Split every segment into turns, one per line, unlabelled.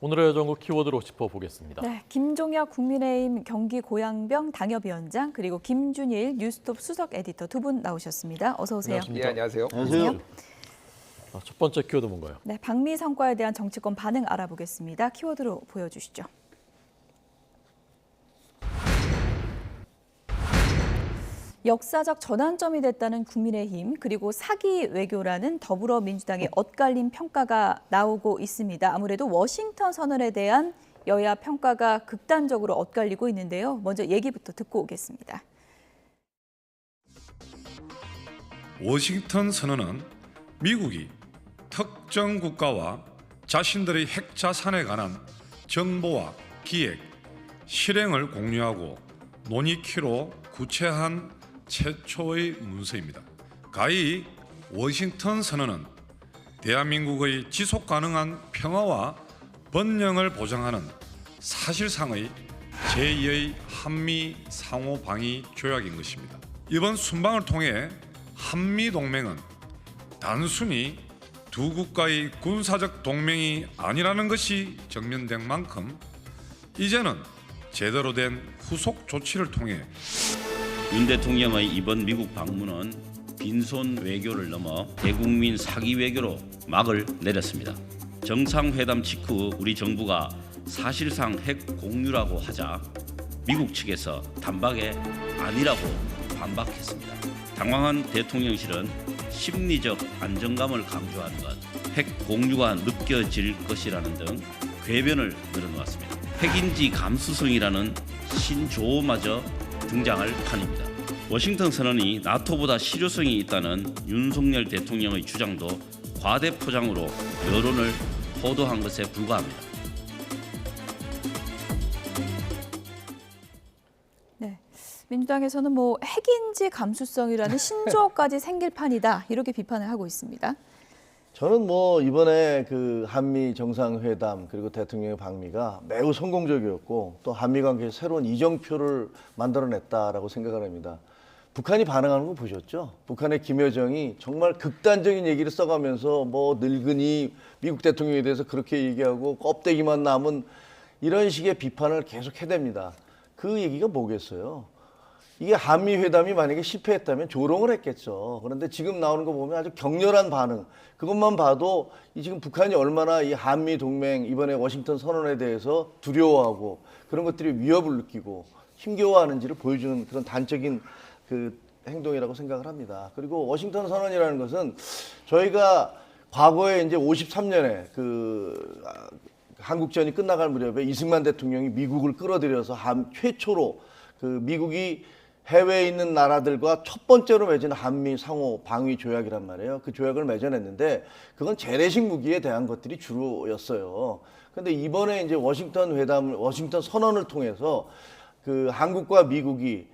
오늘의 전국 키워드로 짚어보겠습니다.
네, 김종혁 국민의힘 경기 고양병 당협위원장 그리고 김준일 뉴스톱 수석 에디터 두 분 나오셨습니다. 어서 오세요.
안녕하십니까?
예, 안녕하세요.
안녕하세요.
첫 번째 키워드 뭔가요?
네, 방미 성과에 대한 정치권 반응 알아보겠습니다. 키워드로 보여주시죠. 역사적 전환점이 됐다는 국민의힘 그리고 사기 외교라는 더불어민주당의 엇갈린 평가가 나오고 있습니다. 아무래도 워싱턴 선언에 대한 여야 평가가 극단적으로 엇갈리고 있는데요. 먼저 얘기부터 듣고 오겠습니다.
워싱턴 선언은 미국이 특정 국가와 자신들의 핵 자산에 관한 정보와 기획, 실행을 공유하고 논의키로 구체한 최초의 문서입니다. 가히 워싱턴 선언은 대한민국의 지속 가능한 평화와 번영을 보장하는 사실상의 제2의 한미 상호 방위 조약인 것입니다. 이번 순방을 통해 한미 동맹은 단순히 두 국가의 군사적 동맹이 아니라는 것이 증명된 만큼 이제는 제대로 된 후속 조치를 통해
윤 대통령의 이번 미국 방문은 빈손 외교를 넘어 대국민 사기 외교로 막을 내렸습니다. 정상회담 직후 우리 정부가 사실상 핵 공유라고 하자 미국 측에서 단박에 아니라고 반박했습니다. 당황한 대통령실은 심리적 안정감을 강조하는 것, 핵 공유가 느껴질 것이라는 등 궤변을 늘어놓았습니다. 핵인지 감수성이라는 신조어마저 등장할 판입니다. 워싱턴 선언이 나토보다 실효성이 있다는 윤석열 대통령의 주장도 과대 포장으로 여론을 호도한 것에 불과합니다.
네, 민주당에서는 핵인지 감수성이라는 신조어까지 생길 판이다 이렇게 비판을 하고 있습니다.
저는 이번에 그 한미 정상회담 그리고 대통령의 방미가 매우 성공적이었고 또 한미 관계에서 새로운 이정표를 만들어냈다라고 생각을 합니다. 북한이 반응하는 거 보셨죠? 북한의 김여정이 정말 극단적인 얘기를 써가면서 늙은이 미국 대통령에 대해서 그렇게 얘기하고 껍데기만 남은 이런 식의 비판을 계속 해댑니다. 그 얘기가 뭐겠어요? 이게 한미 회담이 만약에 실패했다면 조롱을 했겠죠. 그런데 지금 나오는 거 보면 아주 격렬한 반응. 그것만 봐도 지금 북한이 얼마나 이 한미 동맹 이번에 워싱턴 선언에 대해서 두려워하고 그런 것들이 위협을 느끼고 힘겨워하는지를 보여주는 그런 단적인 그 행동이라고 생각을 합니다. 그리고 워싱턴 선언이라는 것은 저희가 과거에 이제 53년에 한국전이 끝나갈 무렵에 이승만 대통령이 미국을 끌어들여서 최초로 미국이 해외에 있는 나라들과 첫 번째로 맺은 한미 상호 방위 조약이란 말이에요. 그 조약을 맺어냈는데 그건 재래식 무기에 대한 것들이 주로였어요. 근데 이번에 이제 워싱턴 선언을 통해서 한국과 미국이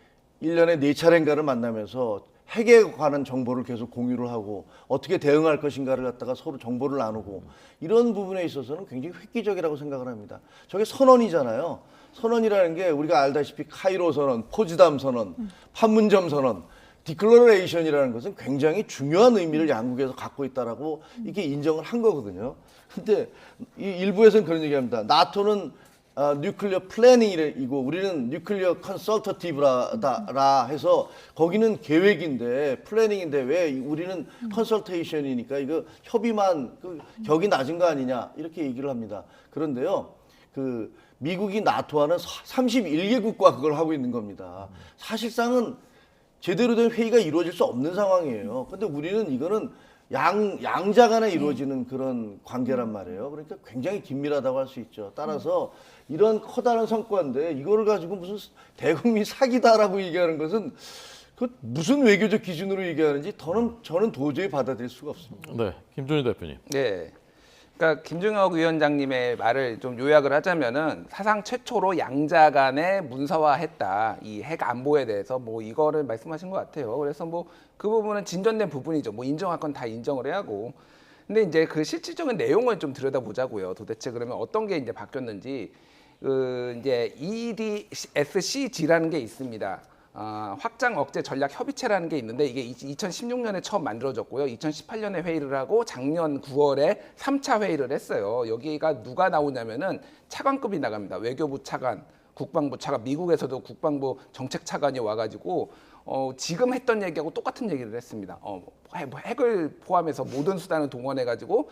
1년에 4차례인가를 만나면서 핵에 관한 정보를 계속 공유를 하고 어떻게 대응할 것인가를 갖다가 서로 정보를 나누고 이런 부분에 있어서는 굉장히 획기적이라고 생각을 합니다. 저게 선언이잖아요. 선언이라는 게 우리가 알다시피 카이로 선언, 포츠담 선언, 판문점 선언, 디클러레이션이라는 것은 굉장히 중요한 의미를 양국에서 갖고 있다라고 이렇게 인정을 한 거거든요. 근데 일부에서는 그런 얘기합니다. 나토는 뉴클리어 플래닝이고 우리는 뉴클리어 컨설터티브라 해서 거기는 계획인데 플래닝인데 왜 우리는 컨설테이션이니까 이거 협의만 격이 낮은 거 아니냐 이렇게 얘기를 합니다. 그런데요. 미국이 나토와는 31개국과 그걸 하고 있는 겁니다. 사실상은 제대로 된 회의가 이루어질 수 없는 상황이에요. 근데 우리는 이거는 양자 간에 이루어지는 그런 관계란 말이에요. 그러니까 굉장히 긴밀하다고 할 수 있죠. 따라서 이런 커다란 성과인데 이거를 가지고 무슨 대국민 사기다라고 얘기하는 것은 무슨 외교적 기준으로 얘기하는지 저는 도저히 받아들일 수가 없습니다.
네, 김준일 대표님.
네. 그러니까 김종혁 위원장님의 말을 좀 요약을 하자면은 사상 최초로 양자 간에 문서화했다. 이 핵 안보에 대해서 이거를 말씀하신 것 같아요. 그래서 그 부분은 진전된 부분이죠. 인정할 건 다 인정을 해야 하고. 근데 이제 그 실질적인 내용을 좀 들여다보자고요. 도대체 그러면 어떤 게 이제 바뀌었는지. 이제 EDSCG라는 게 있습니다. 확장 억제 전략 협의체라는 게 있는데 이게 2016년에 처음 만들어졌고요. 2018년에 회의를 하고 작년 9월에 3차 회의를 했어요. 여기가 누가 나오냐면은 차관급이 나갑니다. 외교부 차관, 국방부 차관, 미국에서도 국방부 정책 차관이 와가지고 지금 했던 얘기하고 똑같은 얘기를 했습니다. 핵을 포함해서 모든 수단을 동원해가지고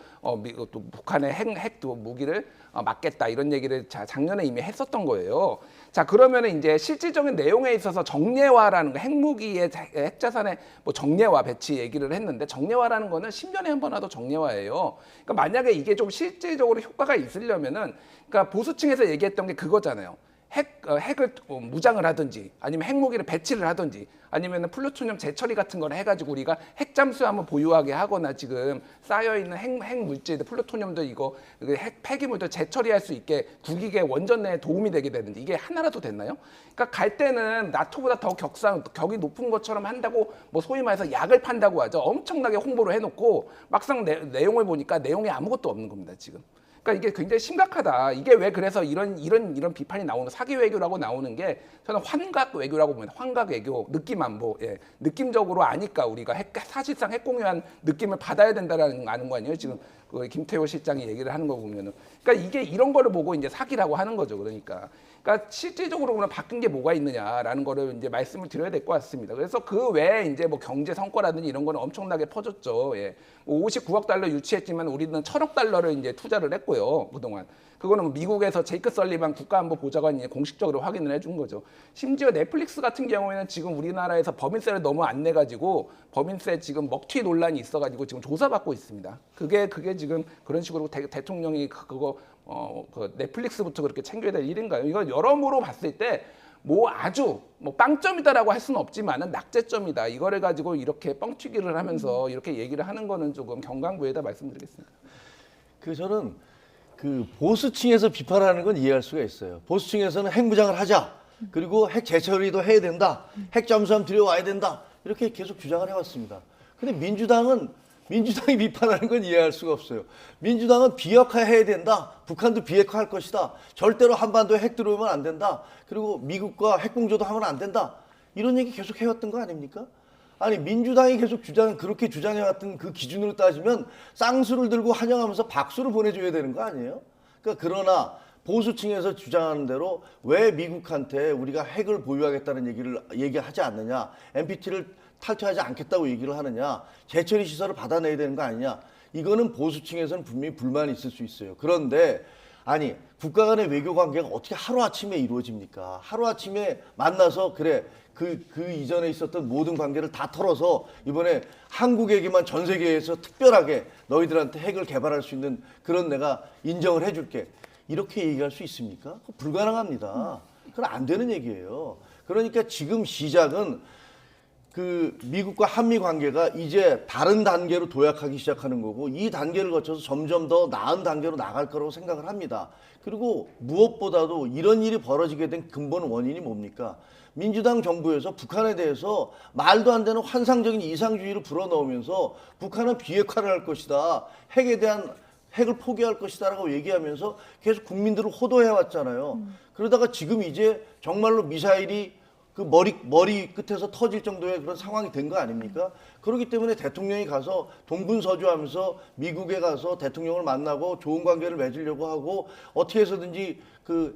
또 북한의 핵 무기를 막겠다 이런 얘기를 작년에 이미 했었던 거예요. 자 그러면 이제 실질적인 내용에 있어서 정례화라는 거, 핵무기의 핵자산의 뭐 정례화 배치 얘기를 했는데 정례화라는 거는 10년에 한 번 하도 정례화예요. 그러니까 만약에 이게 좀 실질적으로 효과가 있으려면은 그러니까 보수층에서 얘기했던 게 그거잖아요. 핵을 무장을 하든지 아니면 핵무기를 배치를 하든지 아니면 플루토늄 재처리 같은 걸 해가지고 우리가 핵 잠수함을 보유하게 하거나 지금 쌓여있는 핵 물질, 플루토늄도 이거 핵 폐기물도 재처리할 수 있게 국익의 원전 내에 도움이 되게 되는지 이게 하나라도 됐나요? 그러니까 갈 때는 나토보다 더 격이 높은 것처럼 한다고 뭐 소위 말해서 약을 판다고 하죠. 엄청나게 홍보를 해놓고 막상 내용을 보니까 내용이 아무것도 없는 겁니다 지금. 그러니까 이게 굉장히 심각하다. 이게 왜 그래서 이런 비판이 나오는 사기 외교라고 나오는 게 저는 환각 외교라고 봅니다. 환각 외교, 느낌 안보. 예. 느낌적으로 아니까 우리가 사실상 핵 공유한 느낌을 받아야 된다라는 거 아는 거 아니에요? 지금 그 김태호 실장이 얘기를 하는 거 보면은. 그러니까 이게 이런 거를 보고 이제 사기라고 하는 거죠. 그러니까 실질적으로 그럼 바뀐 게 뭐가 있느냐라는 거를 이제 말씀을 드려야 될 것 같습니다. 그래서 그 외에 이제 뭐 경제 성과라든지 이런 거는 엄청나게 퍼졌죠. 예. 뭐 59억 달러 유치했지만 우리는 1,000억 달러를 이제 투자를 했고요. 그동안. 그거는 미국에서 제이크 설리반 국가안보보좌관이 공식적으로 확인을 해준 거죠. 심지어 넷플릭스 같은 경우에는 지금 우리나라에서 법인세를 너무 안 내가지고 법인세 지금 먹튀 논란이 있어가지고 지금 조사받고 있습니다. 그게 지금 그런 식으로 대통령이 그거 그 넷플릭스부터 그렇게 챙겨야 될 일인가요? 이거 여러모로 봤을 때 뭐 아주 뭐 빵점이다라고 할 수는 없지만은 낙제점이다. 이거를 가지고 이렇게 뻥튀기를 하면서 이렇게 얘기를 하는 거는 조금 경강부에다 말씀드리겠습니다.
저는 보수층에서 비판하는 건 이해할 수가 있어요. 보수층에서는 핵무장을 하자. 그리고 핵 재처리도 해야 된다. 핵 잠수함 들여와야 된다. 이렇게 계속 주장을 해왔습니다. 근데 민주당이 비판하는 건 이해할 수가 없어요. 민주당은 비핵화해야 된다. 북한도 비핵화할 것이다. 절대로 한반도에 핵 들어오면 안 된다. 그리고 미국과 핵공조도 하면 안 된다. 이런 얘기 계속 해왔던 거 아닙니까? 아니 민주당이 계속 그렇게 주장해왔던 그 기준으로 따지면 쌍수를 들고 환영하면서 박수를 보내줘야 되는 거 아니에요? 그러니까 그러나 보수층에서 주장하는 대로 왜 미국한테 우리가 핵을 보유하겠다는 얘기하지 않느냐, NPT를 탈퇴하지 않겠다고 얘기를 하느냐, 재처리 시설을 받아내야 되는 거 아니냐, 이거는 보수층에서는 분명히 불만이 있을 수 있어요. 그런데 아니 국가 간의 외교 관계가 어떻게 하루아침에 이루어집니까? 하루아침에 만나서 그래 그 이전에 있었던 모든 관계를 다 털어서 이번에 한국에게만 전 세계에서 특별하게 너희들한테 핵을 개발할 수 있는 그런 내가 인정을 해줄게. 이렇게 얘기할 수 있습니까? 불가능합니다. 그건 안 되는 얘기예요. 그러니까 지금 시작은 미국과 한미 관계가 이제 다른 단계로 도약하기 시작하는 거고 이 단계를 거쳐서 점점 더 나은 단계로 나갈 거라고 생각을 합니다. 그리고 무엇보다도 이런 일이 벌어지게 된 근본 원인이 뭡니까? 민주당 정부에서 북한에 대해서 말도 안 되는 환상적인 이상주의를 불어넣으면서 북한은 비핵화를 할 것이다. 핵을 포기할 것이다라고 얘기하면서 계속 국민들을 호도해 왔잖아요. 그러다가 지금 이제 정말로 미사일이 머리 끝에서 터질 정도의 그런 상황이 된 거 아닙니까? 그렇기 때문에 대통령이 가서 동분서주하면서 미국에 가서 대통령을 만나고 좋은 관계를 맺으려고 하고 어떻게 해서든지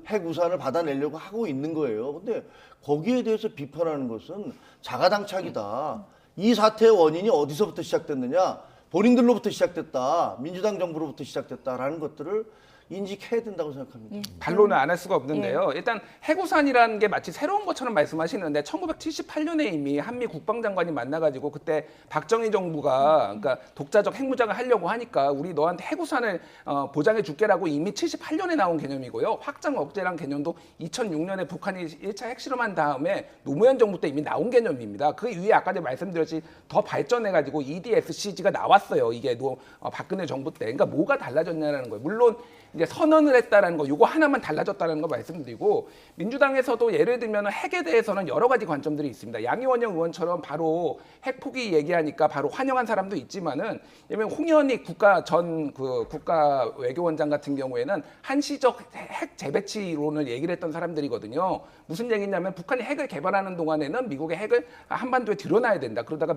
핵 우산을 받아내려고 하고 있는 거예요. 근데 거기에 대해서 비판하는 것은 자가당착이다. 이 사태의 원인이 어디서부터 시작됐느냐? 본인들로부터 시작됐다. 민주당 정부로부터 시작됐다라는 것들을 인식해야 된다고 생각합니다.
반론을 안 할 수가 없는데요. 일단 해구산이라는 게 마치 새로운 것처럼 말씀하시는데 1978년에 이미 한미 국방장관이 만나가지고 그때 박정희 정부가 그러니까 독자적 핵무장을 하려고 하니까 우리 너한테 해구산을 보장해 줄게라고 이미 78년에 나온 개념이고요. 확장 억제란 개념도 2006년에 북한이 1차 핵실험한 다음에 노무현 정부 때 이미 나온 개념입니다. 그 위에 아까 말씀드렸지 더 발전해가지고 EDSCG가 나왔어요. 이게 박근혜 정부 때. 그러니까 뭐가 달라졌냐는 거예요. 물론 이제 선언을 했다라는 거, 요거 하나만 달라졌다는 거 말씀드리고, 민주당에서도 예를 들면 핵에 대해서는 여러 가지 관점들이 있습니다. 양이원영 의원처럼 바로 핵 포기 얘기하니까 바로 환영한 사람도 있지만은, 예를 들면 홍현익 국가 외교원장 같은 경우에는 한시적 핵 재배치론을 얘기를 했던 사람들이거든요. 무슨 얘기냐면 북한이 핵을 개발하는 동안에는 미국의 핵을 한반도에 들여놔야 된다. 그러다가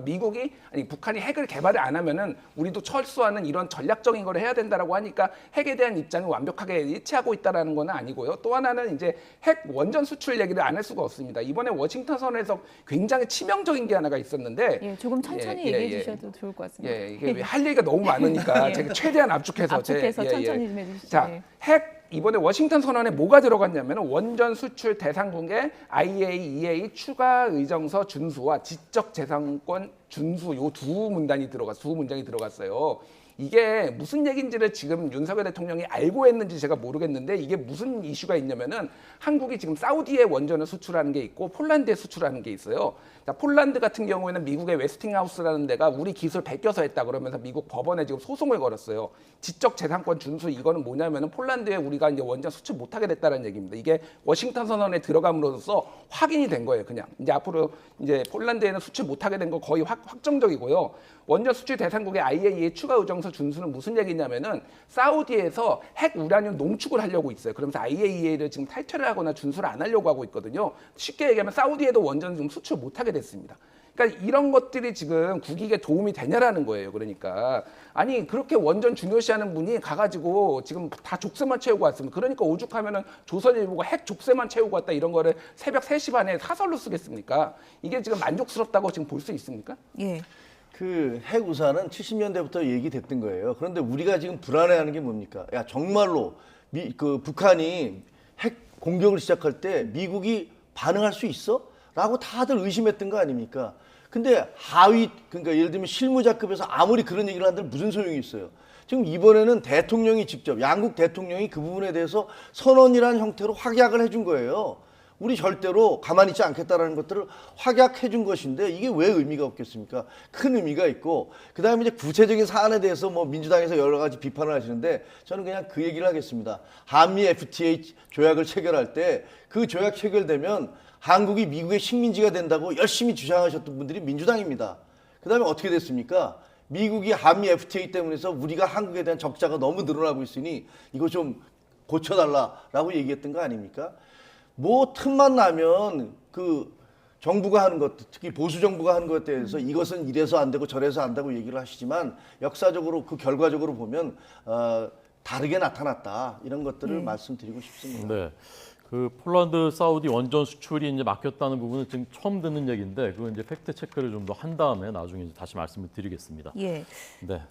북한이 핵을 개발을 안 하면은 우리도 철수하는 이런 전략적인 걸 해야 된다라고 하니까 핵에 대한 입장을 완벽하게 일치하고 있다라는 건 아니고요. 또 하나는 이제 핵 원전 수출 얘기를 안 할 수가 없습니다. 이번에 워싱턴 선언에서 굉장히 치명적인 게 하나가 있었는데,
예, 조금 천천히 얘기해 주셔도 좋을 것 같습니다.
예, 이게 할 얘기가 너무 많으니까
예.
제가 최대한 압축해서
천천히 좀 해주시죠.
자,
예.
핵 이번에 워싱턴 선언에 뭐가 들어갔냐면 원전 수출 대상국의 IAEA 추가 의정서 준수와 지적 재산권 준수 요 두 문장이 들어갔어요. 이게 무슨 얘기인지를 지금 윤석열 대통령이 알고 했는지 제가 모르겠는데, 이게 무슨 이슈가 있냐면은 한국이 지금 사우디에 원전을 수출하는 게 있고 폴란드에 수출하는 게 있어요. 자, 폴란드 같은 경우에는 미국의 웨스팅하우스라는 데가 우리 기술 베껴서 했다 그러면서 미국 법원에 지금 소송을 걸었어요. 지적 재산권 준수, 이거는 뭐냐면은 폴란드에 우리가 이제 원전 수출 못하게 됐다는 얘기입니다. 이게 워싱턴 선언에 들어감으로써 확인이 된 거예요. 그냥 이제 앞으로 이제 폴란드에는 수출 못하게 된 거 거의 확정적이고요. 원전 수출 대상국의 IAEA 추가 의정서 준수는 무슨 얘기냐면은 사우디에서 핵 우라늄 농축을 하려고 있어요. 그러면서 IAEA를 지금 탈퇴를 하거나 준수를 안 하려고 하고 있거든요. 쉽게 얘기하면 사우디에도 원전 좀 수출 못하게 됐습니다. 그러니까 이런 것들이 지금 국익에 도움이 되냐라는 거예요. 그러니까 아니 그렇게 원전 중요시하는 분이 가가지고 지금 다 족쇄만 채우고 왔습니다. 그러니까 오죽하면은 조선일보가 핵 족쇄만 채우고 왔다 이런 거를 새벽 3시 반에 사설로 쓰겠습니까? 이게 지금 만족스럽다고 지금 볼 수 있습니까?
예.
그 핵우산은 70년대부터 얘기됐던 거예요. 그런데 우리가 지금 불안해하는 게 뭡니까? 야 정말로 북한이 핵 공격을 시작할 때 미국이 반응할 수 있어? 라고 다들 의심했던 거 아닙니까? 근데 그러니까 예를 들면 실무자급에서 아무리 그런 얘기를 한들 무슨 소용이 있어요? 지금 이번에는 대통령이 직접, 양국 대통령이 그 부분에 대해서 선언이라는 형태로 확약을 해준 거예요. 우리 절대로 가만히 있지 않겠다라는 것들을 확약해 준 것인데 이게 왜 의미가 없겠습니까? 큰 의미가 있고, 그 다음에 이제 구체적인 사안에 대해서 뭐 민주당에서 여러 가지 비판을 하시는데 저는 그냥 그 얘기를 하겠습니다. 한미 FTA 조약을 체결할 때 그 조약 체결되면 한국이 미국의 식민지가 된다고 열심히 주장하셨던 분들이 민주당입니다. 그 다음에 어떻게 됐습니까? 미국이 한미 FTA 때문에서 우리가 한국에 대한 적자가 너무 늘어나고 있으니 이거 좀 고쳐달라라고 얘기했던 거 아닙니까? 뭐 틈만 나면 그 정부가 하는 것, 특히 보수 정부가 하는 것에 대해서 이것은 이래서 안 되고 저래서 안 된다고 얘기를 하시지만 역사적으로 그 결과적으로 보면 다르게 나타났다, 이런 것들을 말씀드리고 싶습니다.
네. 그 폴란드 사우디 원전 수출이 이제 막혔다는 부분은 지금 처음 듣는 얘기인데 그건 이제 팩트 체크를 좀 더 한 다음에 나중에 이제 다시 말씀을 드리겠습니다.
예.
네.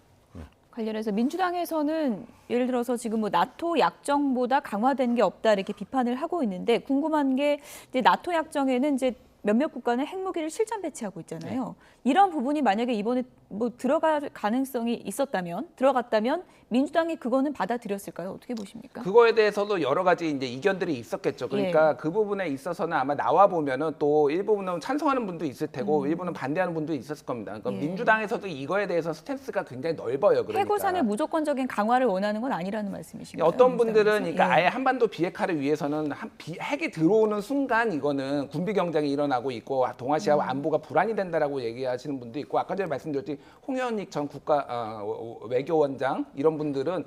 관련해서 민주당에서는 예를 들어서 지금 뭐 나토 약정보다 강화된 게 없다 이렇게 비판을 하고 있는데, 궁금한 게 이제 나토 약정에는 이제 몇몇 국가는 핵무기를 실전 배치하고 있잖아요. 이런 부분이 만약에 이번에 뭐 들어갈 가능성이 들어갔다면 민주당이 그거는 받아들였을까요? 어떻게 보십니까?
그거에 대해서도 여러 가지 이제 이견들이 있었겠죠. 그러니까 그 부분에 있어서는 아마 나와 보면은 또 일부분은 찬성하는 분도 있을 테고 일부는 반대하는 분도 있었을 겁니다. 그러니까 민주당에서도 이거에 대해서 스탠스가 굉장히 넓어요. 그러니까.
핵우산의 무조건적인 강화를 원하는 건 아니라는 말씀이신가요?
어떤 분들은 그러니까
예.
아예 한반도 비핵화를 위해서는 핵이 들어오는 순간 이거는 군비 경쟁이 일어나고 있고 동아시아 안보가 불안이 된다라고 얘기하시는 분도 있고, 아까 전에 말씀드렸듯이 홍현익 전 외교원장 이런 분들은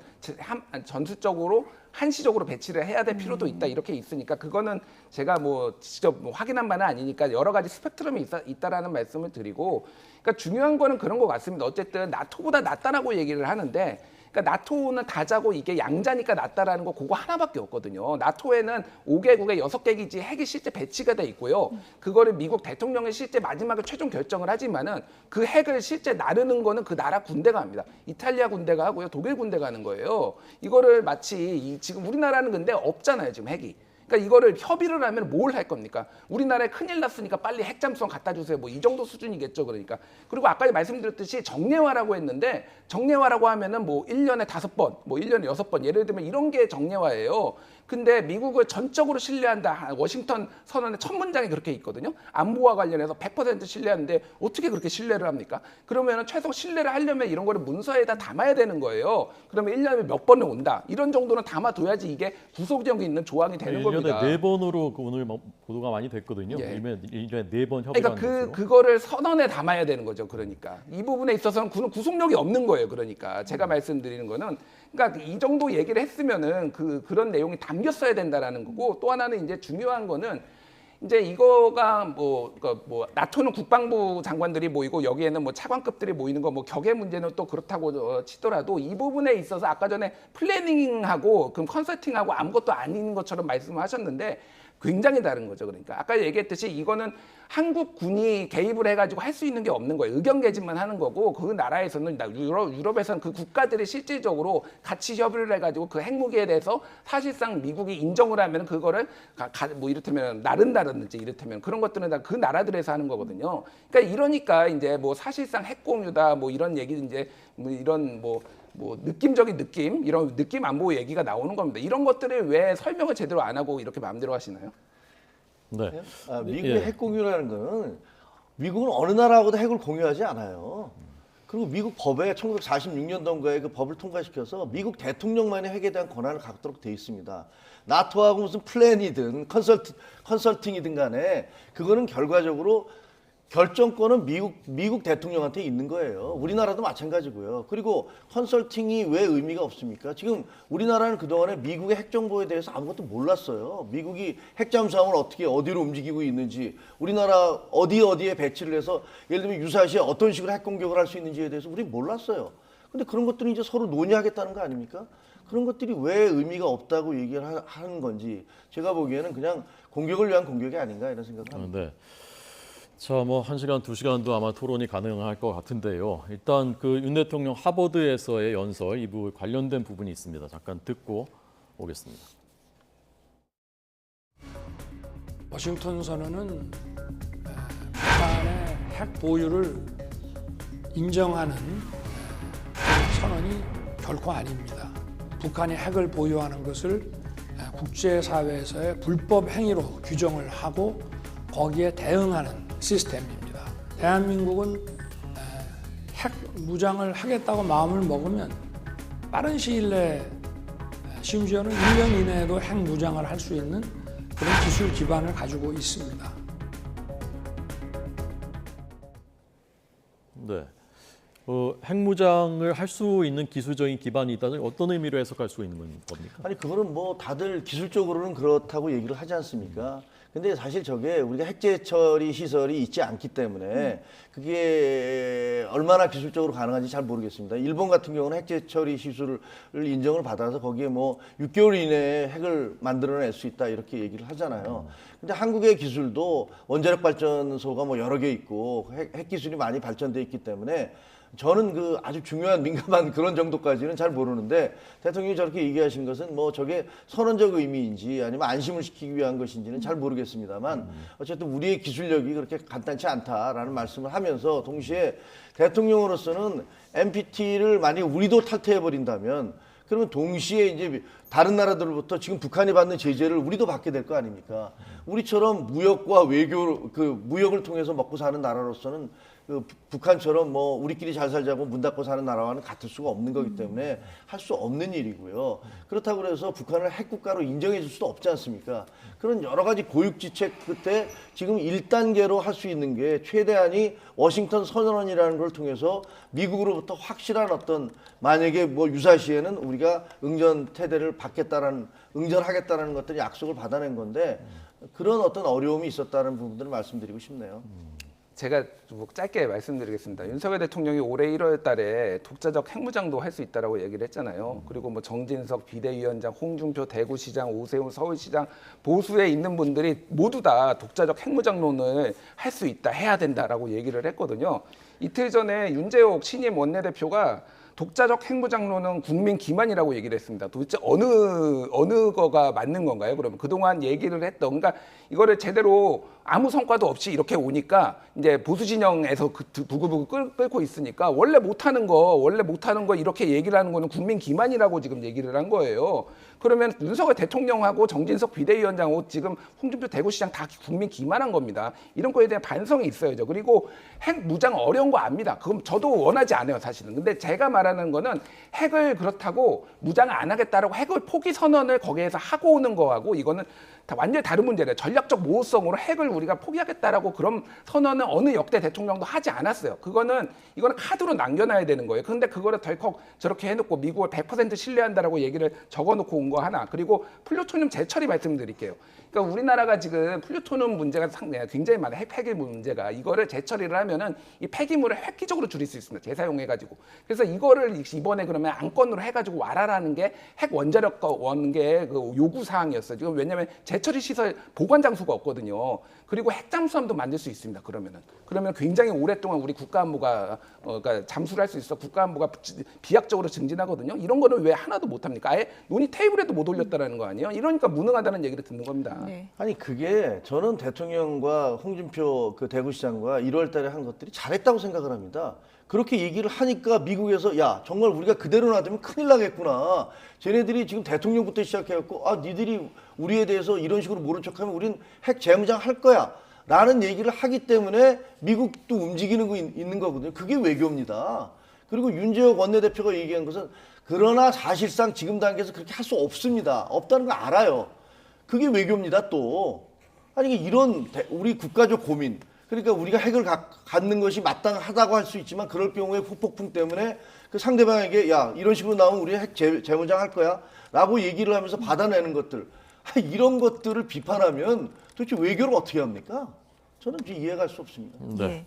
전술적으로 한시적으로 배치를 해야 될 필요도 있다, 이렇게 있으니까 그거는 제가 뭐 직접 확인한 바는 아니니까 여러 가지 스펙트럼이 있다라는 말씀을 드리고, 그러니까 중요한 거는 그런 것 같습니다. 어쨌든 나토보다 낫다라고 얘기를 하는데, 그러니까 나토는 다자고 이게 양자니까 낫다라는 거 그거 하나밖에 없거든요. 나토에는 5개국의 6개 기지 핵이 실제 배치가 돼 있고요. 그거를 미국 대통령이 실제 마지막에 최종 결정을 하지만은 그 핵을 실제 나르는 거는 그 나라 군대가 합니다. 이탈리아 군대가 하고요, 독일 군대가 하는 거예요. 이거를 마치 지금 우리나라는 근데 없잖아요, 지금 핵이. 그러니까 이거를 협의를 하면 뭘 할 겁니까? 우리나라에 큰일 났으니까 빨리 핵잠수함 갖다 주세요. 뭐 이 정도 수준이겠죠. 그러니까. 그리고 아까 말씀드렸듯이 정례화라고 했는데, 정례화라고 하면은 뭐 1년에 5번, 뭐 1년에 6번, 예를 들면 이런 게 정례화예요. 근데 미국을 전적으로 신뢰한다. 워싱턴 선언의 첫 문장이 그렇게 있거든요. 안보와 관련해서 100% 신뢰하는데 어떻게 그렇게 신뢰를 합니까? 그러면 최소 신뢰를 하려면 이런 거를 문서에다 담아야 되는 거예요. 그러면 1년에 몇 번을 온다. 이런 정도는 담아둬야지 이게 구속력이 있는 조항이 되는 겁니다.
1년에 4번으로 오늘 보도가 많이 됐거든요.
예.
1년에 4번 협의가
그러니까 그거를 선언에 담아야 되는 거죠. 그러니까 이 부분에 있어서는 구속력이 없는 거예요. 그러니까 제가 말씀드리는 거는 그러니까 이 정도 얘기를 했으면은 그런 내용이 담겼어야 된다라는 거고 또 하나는 이제 중요한 거는 이제 이거가 뭐 나토는 국방부 장관들이 모이고 여기에는 뭐 차관급들이 모이는 거 뭐 격의 문제는 또 그렇다고 치더라도 이 부분에 있어서 아까 전에 플래닝하고 그럼 컨설팅하고 아무것도 아닌 것처럼 말씀하셨는데 굉장히 다른 거죠. 그러니까 아까 얘기했듯이 이거는 한국군이 개입을 해가지고 할 수 있는 게 없는 거예요. 의견 개진만 하는 거고 그 나라에서는 유럽에서는 그 국가들이 실질적으로 같이 협의를 해가지고 그 핵무기에 대해서 사실상 미국이 인정을 하면 그거를 뭐 이를테면 나른다든지 이를테면 그런 것들은 다 그 나라들에서 하는 거거든요. 그러니까 이러니까 이제 뭐 사실상 핵 공유다 뭐 이런 얘기 이제 뭐 이런 뭐 느낌적인 느낌 이런 느낌 안보 얘기가 나오는 겁니다. 이런 것들을 왜 설명을 제대로 안 하고 이렇게 마음대로 하시나요?
네.
미국의
예.
핵 공유라는 거는 미국은 어느 나라하고도 핵을 공유하지 않아요. 그리고 미국 법에 1946년도인가에 그 법을 통과시켜서 미국 대통령만이 핵에 대한 권한을 갖도록 돼 있습니다. 나토하고 무슨 플랜이든 컨설팅이든 간에 그거는 결과적으로 결정권은 미국 대통령한테 있는 거예요. 우리나라도 마찬가지고요. 그리고 컨설팅이 왜 의미가 없습니까? 지금 우리나라는 그동안에 미국의 핵 정보에 대해서 아무것도 몰랐어요. 미국이 핵 잠수함을 어떻게 어디로 움직이고 있는지, 우리나라 어디에 배치를 해서 예를 들면 유사시에 어떤 식으로 핵 공격을 할 수 있는지에 대해서 우리 몰랐어요. 근데 그런 것들은 이제 서로 논의하겠다는 거 아닙니까? 그런 것들이 왜 의미가 없다고 얘기를 하는 건지 제가 보기에는 그냥 공격을 위한 공격이 아닌가 이런 생각을 합니다.
네. 자, 뭐 1시간, 2시간도 아마 토론이 가능할 것 같은데요. 일단 그 윤 대통령 하버드에서의 연설 이부 관련된 부분이 있습니다. 잠깐 듣고 오겠습니다.
워싱턴 선언은 북한의 핵 보유를 인정하는 선언이 결코 아닙니다. 북한이 핵을 보유하는 것을 국제사회에서의 불법 행위로 규정을 하고 거기에 대응하는 시스템입니다. 대한민국은 핵 무장을 하겠다고 마음을 먹으면 빠른 시일 내에 심지어는 1년 이내에도 핵 무장을 할 수 있는 그런 기술 기반을 가지고 있습니다.
네. 핵무장을 할 수 있는 기술적인 기반이 있다는 어떤 의미로 해석할 수 있는 겁니까?
아니 그거는 뭐 다들 기술적으로는 그렇다고 얘기를 하지 않습니까? 근데 사실 저게 우리가 핵제 처리 시설이 있지 않기 때문에 그게 얼마나 기술적으로 가능한지 잘 모르겠습니다. 일본 같은 경우는 핵제 처리 시설을 인정을 받아서 거기에 뭐 6개월 이내에 핵을 만들어낼 수 있다 이렇게 얘기를 하잖아요. 근데 한국의 기술도 원자력 발전소가 뭐 여러 개 있고 핵 기술이 많이 발전돼 있기 때문에 저는 그 아주 중요한 민감한 그런 정도까지는 잘 모르는데 대통령이 저렇게 얘기하신 것은 뭐 저게 선언적 의미인지 아니면 안심을 시키기 위한 것인지는 잘 모르겠습니다만 어쨌든 우리의 기술력이 그렇게 간단치 않다라는 말씀을 하면서 동시에 대통령으로서는 NPT를 만약에 우리도 탈퇴해 버린다면 그러면 동시에 이제 다른 나라들로부터 지금 북한이 받는 제재를 우리도 받게 될 거 아닙니까? 우리처럼 무역과 외교 무역을 통해서 먹고 사는 나라로서는 북한처럼 뭐 우리끼리 잘 살자고 문 닫고 사는 나라와는 같을 수가 없는 거기 때문에 할 수 없는 일이고요. 그렇다고 해서 북한을 핵국가로 인정해 줄 수도 없지 않습니까? 그런 여러 가지 고육지책 끝에 지금 1단계로 할 수 있는 게 최대한이 워싱턴 선언이라는 걸 통해서 미국으로부터 확실한 어떤 만약에 뭐 유사시에는 우리가 응전하겠다라는 것들이 약속을 받아낸 건데 그런 어떤 어려움이 있었다는 부분들을 말씀드리고 싶네요.
제가 좀 짧게 말씀드리겠습니다. 윤석열 대통령이 올해 1월 달에 독자적 핵무장도 할 수 있다라고 얘기를 했잖아요. 그리고 뭐 정진석 비대위원장, 홍준표 대구시장, 오세훈 서울시장 보수에 있는 분들이 모두 다 독자적 핵무장론을 할 수 있다, 해야 된다라고 얘기를 했거든요. 이틀 전에 윤재옥 신임 원내대표가 독자적 핵무장론은 국민 기만이라고 얘기를 했습니다. 도대체 어느 거가 맞는 건가요? 그러면 그동안 얘기를 했던, 그러니까 이거를 제대로 아무 성과도 없이 이렇게 오니까 이제 보수 진영에서 부글부글 끓고 있으니까 원래 못하는 거 이렇게 얘기를 하는 거는 국민 기만이라고 지금 얘기를 한 거예요. 그러면 윤석열 대통령하고 정진석 비대위원장하고 지금 홍준표 대구시장 다 국민 기만한 겁니다. 이런 거에 대한 반성이 있어야죠. 그리고 핵 무장 어려운 거 압니다. 그럼 저도 원하지 않아요, 사실은. 근데 제가 말하는 거는 핵을 그렇다고 무장을 안 하겠다라고 핵을 포기 선언을 거기에서 하고 오는 거하고 이거는 다 완전히 다른 문제래요. 전략적 모호성으로 핵을 우리가 포기하겠다라고 그런 선언은 어느 역대 대통령도 하지 않았어요. 이거는 카드로 남겨놔야 되는 거예요. 그런데 그거를 덜컥 저렇게 해놓고 미국을 100% 신뢰한다라고 얘기를 적어놓고 온 거 하나. 그리고 플루토늄 재처리 말씀드릴게요. 그러니까 우리나라가 지금 플루토늄 문제가 굉장히 많아요. 핵폐기 문제가. 이거를 재처리를 하면은 이 폐기물을 획기적으로 줄일 수 있습니다. 재사용해가지고. 그래서 이거를 이번에 그러면 안건으로 해가지고 와라라는 게 핵 원자력 원계 그 요구 사항이었어요. 지금 왜냐하면 재처리 시설 보관 장소가 없거든요. 그리고 핵 잠수함도 만들 수 있습니다. 그러면 굉장히 오랫동안 우리 국가안보가 그러니까 잠수를 할 수 있어. 국가안보가 비약적으로 증진하거든요. 이런 거는 왜 하나도 못 합니까? 아예 논의 테이블에도 못 올렸다라는 거 아니에요? 이러니까 무능하다는 얘기를 듣는 겁니다.
네.
아니 그게 저는 대통령과 홍준표 그 대구시장과 1월 달에 한 것들이 잘했다고 생각을 합니다. 그렇게 얘기를 하니까 미국에서 야 정말 우리가 그대로 놔두면 큰일 나겠구나. 쟤네들이 지금 대통령부터 시작해갖고 아 니들이 우리에 대해서 이런 식으로 모른 척하면 우린 핵 재무장 할 거야. 라는 얘기를 하기 때문에 미국도 움직이는 거 있는 거거든요. 그게 외교입니다. 그리고 윤재혁 원내대표가 얘기한 것은 그러나 사실상 지금 단계에서 그렇게 할 수 없습니다. 없다는 걸 알아요. 그게 외교입니다, 또. 아니, 이런 우리 국가적 고민. 그러니까 우리가 핵을 갖는 것이 마땅하다고 할 수 있지만 그럴 경우에 후폭풍 때문에 그 상대방에게 야, 이런 식으로 나오면 우리 핵 재무장 할 거야. 라고 얘기를 하면서 받아내는 것들. 이런 것들을 비판하면 도대체 외교를 어떻게 합니까? 저는 이해할 수 없습니다.
네.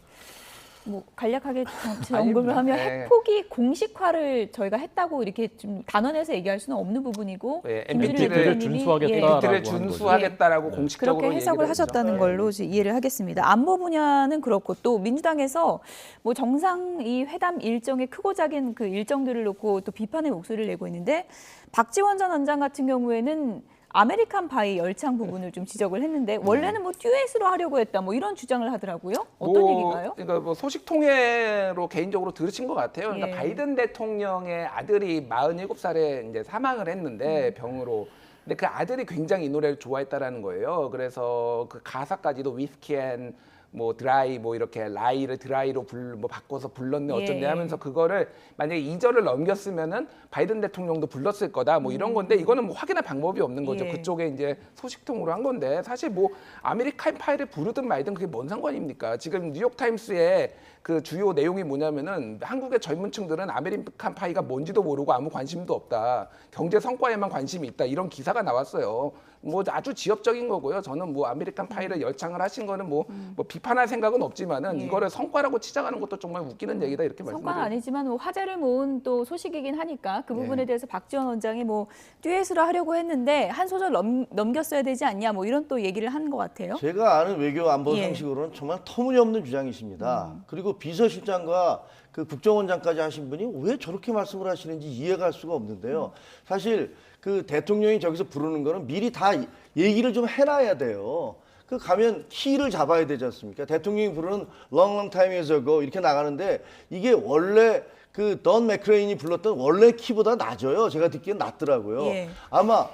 뭐 간략하게 언급을
아닙니다.
하면
네.
핵포기 공식화를 저희가 했다고 이렇게 좀 단언해서 얘기할 수는 없는 부분이고
네,
김준일
NPT 를
대표님이
준수하겠다.
NPT를 준수하겠다라고 공식적으로
그렇게 해석을
얘기를
하셨다는
했죠.
걸로 이제 이해를 하겠습니다. 안보 분야는 그렇고 또 민주당에서 뭐 정상 이 회담 일정의 크고 작은 그 일정들을 놓고 또 비판의 목소리를 내고 있는데 박지원 전 원장 같은 경우에는 아메리칸 파이 열창 부분을 좀 지적을 했는데 원래는 뭐 듀엣으로 하려고 했다 뭐 이런 주장을 하더라고요. 어떤 얘기인가요?
그러니까 뭐 소식 통해로 개인적으로 들으신 것 같아요. 그러니까
예.
바이든 대통령의 아들이 47살에 이제 사망을 했는데 병으로. 근데 그 아들이 굉장히 이 노래를 좋아했다라는 거예요. 그래서 그 가사까지도 위스키 앤 뭐 드라이 뭐 이렇게 라이를 드라이로 뭐 바꿔서 불렀네 어쩐네
예.
하면서 그거를 만약에 2절을 넘겼으면은 바이든 대통령도 불렀을 거다 뭐 이런 건데 이거는 뭐 확인할 방법이 없는 거죠.
예.
그쪽에 이제 소식통으로 한 건데 사실 뭐 아메리칸 파이를 부르든 말든 그게 뭔 상관입니까? 지금 뉴욕 타임스에 그 주요 내용이 뭐냐면은 한국의 젊은 층들은 아메리칸 파이가 뭔지도 모르고 아무 관심도 없다. 경제 성과에만 관심이 있다. 이런 기사가 나왔어요. 뭐 아주 지엽적인 거고요. 저는 뭐 아메리칸 파이를 열창을 하신 거는 뭐 비판할 생각은 없지만은
예.
이거를 성과라고 치장하는 것도 정말 웃기는 얘기다 이렇게
성과는
말씀드려요.
아니지만 뭐 화제를 모은 또 소식이긴 하니까 그 부분에
예.
대해서 박지원 원장이 뭐 듀엣으로 하려고 했는데 한 소절 넘겼어야 되지 않냐 뭐 이런 또 얘기를 한 것 같아요.
제가 아는 외교 안보
예.
상식으로는 정말 터무니없는 주장이십니다. 그리고 비서실장과 그 국정원장까지 하신 분이 왜 저렇게 말씀을 하시는지 이해가 갈 수가 없는데요. 사실 그 대통령이 저기서 부르는 거는 미리 다 얘기를 좀 해놔야 돼요. 그 가면 키를 잡아야 되지 않습니까? 대통령이 부르는 Long Long Time Ago 이렇게 나가는데 이게 원래 그 던 맥크레인이 불렀던 원래 키보다 낮아요. 제가 듣기엔 낮더라고요.
예.
아마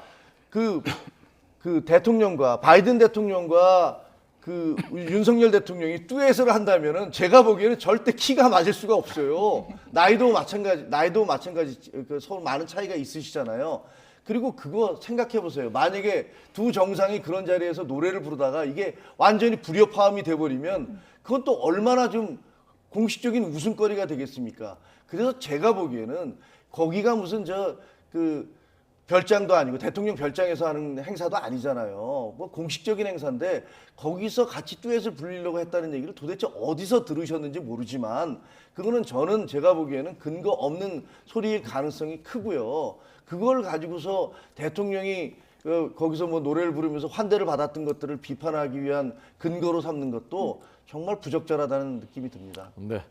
그 대통령과 바이든 대통령과 그 윤석열 대통령이 듀엣을 한다면은 제가 보기에는 절대 키가 맞을 수가 없어요. 나이도 마찬가지 그 서로 많은 차이가 있으시잖아요. 그리고 그거 생각해 보세요. 만약에 두 정상이 그런 자리에서 노래를 부르다가 이게 완전히 불협화음이 돼버리면 그건 또 얼마나 좀 공식적인 웃음거리가 되겠습니까? 그래서 제가 보기에는 거기가 무슨 그 별장도 아니고 대통령 별장에서 하는 행사도 아니잖아요. 뭐 공식적인 행사인데 거기서 같이 듀엣을 부르려고 했다는 얘기를 도대체 어디서 들으셨는지 모르지만 그거는 제가 보기에는 근거 없는 소리일 가능성이 크고요. 그걸 가지고서 대통령이 거기서 뭐 노래를 부르면서 환대를 받았던 것들을 비판하기 위한 근거로 삼는 것도 정말 부적절하다는 느낌이 듭니다.
네.